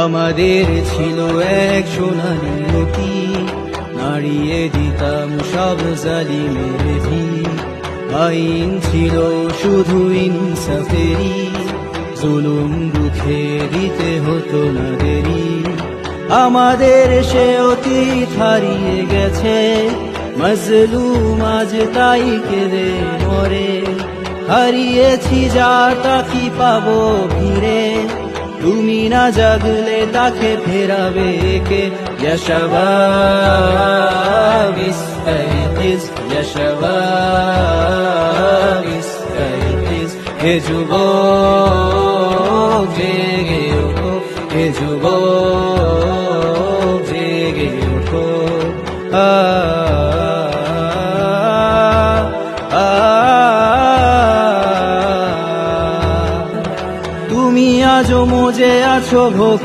আমাদের ছিল এক সোনালী অতি, নাড়িয়ে দিতাম সব জালিমের ভিড়। আইন ছিল শুধু ইনসাফেরই, জুলুম রুখে দিতে হতো না দেরি। আমাদের সে অতীত হারিয়ে গেছে, মজলুম আজ তাই কেঁদে মরে। হারিয়েছি যা তা কি পাবো ফিরে, তুমি না জাগলে তাকে ফেরাবে কে? ইয়া শাবাব ইস্তাইকিজ, ইয়া শাবাব ইস্তাইকিজ। হে যুবক জেগে ওঠো, হে যুবক জেগে ওঠো। তুমি আজও মজে আছো ভোগ